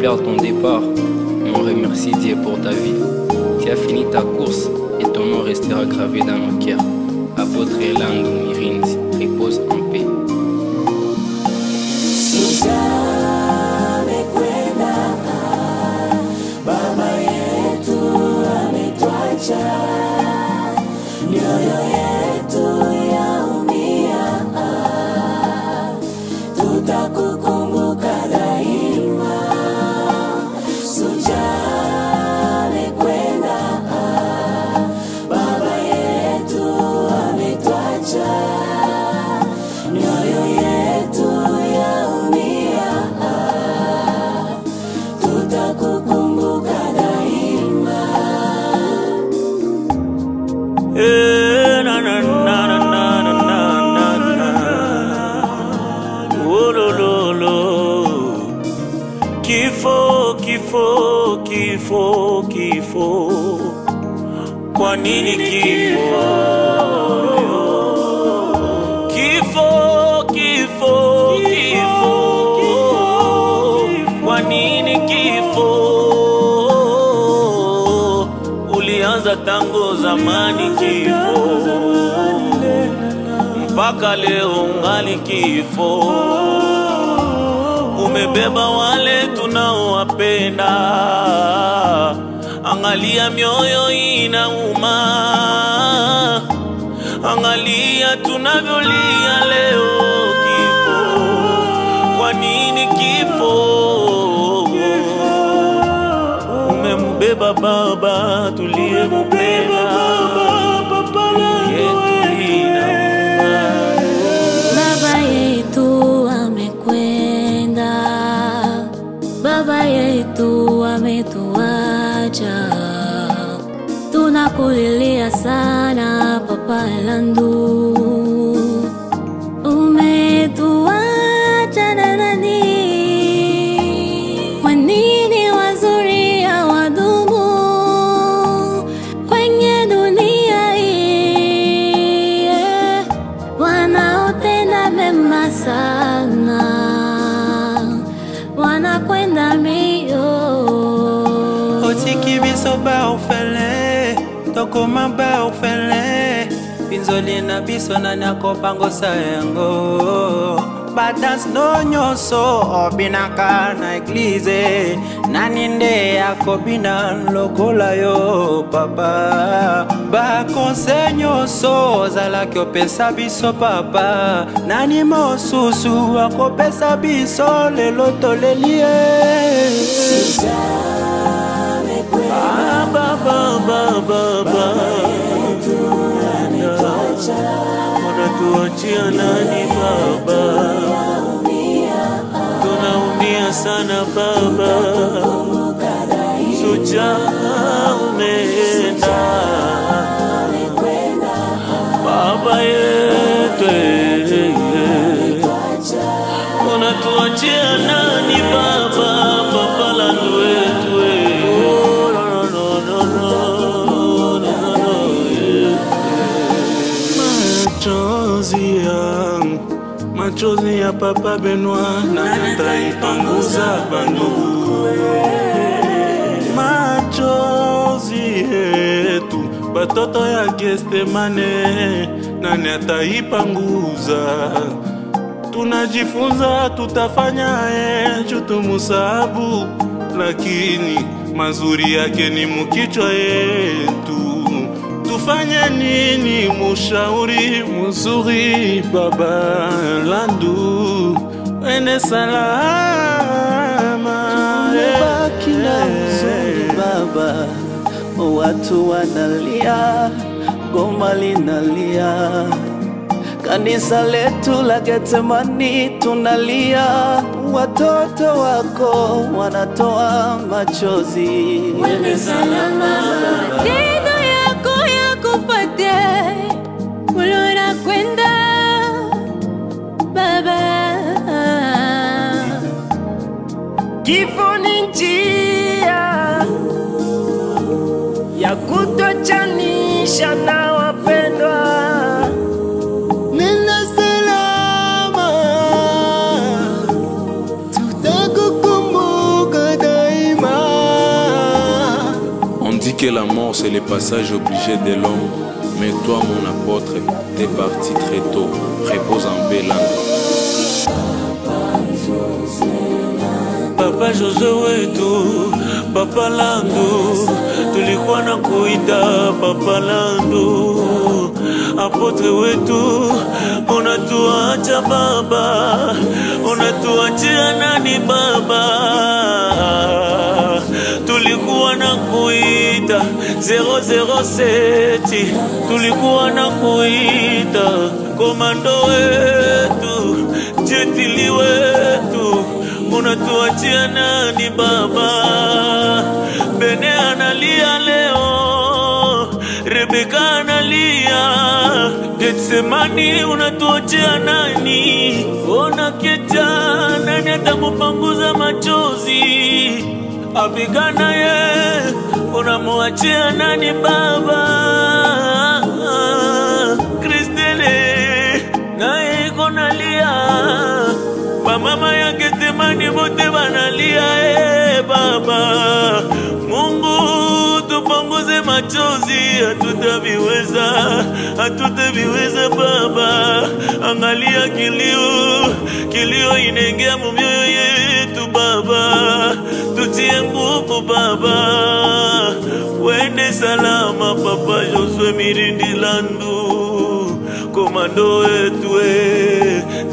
pleure ton départ, on remercie Dieu pour ta vie. Tu as fini ta course et ton nom restera gravé dans nos cœurs. Apôtre Elando Mirinzi, repose en paix. Baba yetu ametuacha, mioyo yetu yaumia, tutakukumbuka daima. Shujaa amekwenda, baba yetu ametuacha, mioyo yetu yaumia, tutakukumbuka daima. Na na na na na na na na. Oh lo lo lo. Kifo, kifo, kifo, kifo. Kwa nini kifo? Kifo, kifo, kifo. Kwa nini kifo? Ulianza tangu zamani kifo, mpaka leo ungali kifo. Umebeba wale tunaowapenda, angalia mioyo inauma, angalia tunavyolia leo kifo. Kwa nini kifo? Umembeba baba tuliyempenda, baba yetu amekwenda, baba yetu ametuacha, tunakulilia sana Papa Elando. Umetuacha na nani? Kwa nini wazuri hawadumu kwenye dunia hii? Wanaotenda mema sana wanakwenda mbio. Otiki biso ba ofele, toko maba ofele, pinzoli na biso na nyako pango sayango. Badans no nyoso obinaka na eglize, naninde yako binan lokola yo papa. Ba konsenyo so zala kyo pesa biso papa, nani mosusu ako pesa biso lelo tolelie. baba baba unatuachia nani baba? Tunaumia sana baba, shujaa umeenda, baba yetu unatuachia nani baba? Papa Elando wetu machozi ya Papa Benoit na nitaipanguza bandugu. Machozi yetu batoto ya Gethsemane nani ataipanguza? Tunajifunza tutafanya juu tumusabu, lakini mazuri yake ni mukichwa yetu. Tufanye nini? Mushauri mzuri Baba Elando, ene salama. Tumebaki na huzuni baba, watu wanalia, Goma linalia, kanisa letu la Gethsemane tunalia, watoto wako wanatoa machozi. Wende salama, tendo yako ya kupate kulona kwenda baba. Kifo ni njia ya kutochanisha na wapendwa. Nenda salama, tutakukumbuka daima. que la mort c'est le passage obligé de l'homme, mais toi mon apôtre, t'es parti très tôt, repose en paix Lando. Papa José wetu, Papa Lando, tulikuwa na kuita Papa Lando. Apotre wetu, unatuacha baba, unatuachia nani baba? Tulikuwa na kuita 007, tulikuwa na kuita komando wetu, jetili wetu, unatuachia nani baba? Bene analia leo, Rebeka analia, Getsemani unatuachia nani? Ona keja nani atamupanguza machozi? Apigana ye unamuachia nani baba? Kristele naye iko nalia, mama ya Getsemani bote banalia baba. Mungu tupanguze machozi, hatutaviweza baba. Angalia kilio inengea mumioyo yetu baba. Tutie nguvu baba, wende salama Papa Josue Mirindi Landu, komando wetu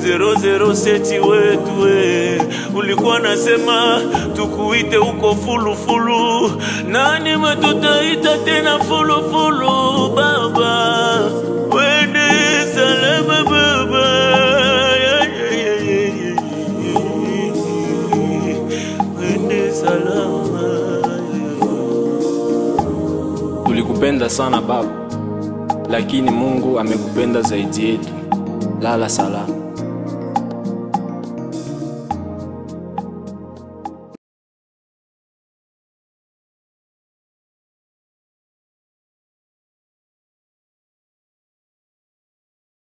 007 wetu. Ulikuwa nasema tukuite uko fulu, nani matutaita tena fulu baba? Wende salama baba, wende salama. Tulikupenda sana baba, lakini Mungu amekupenda zaidi yetu. Lala salama.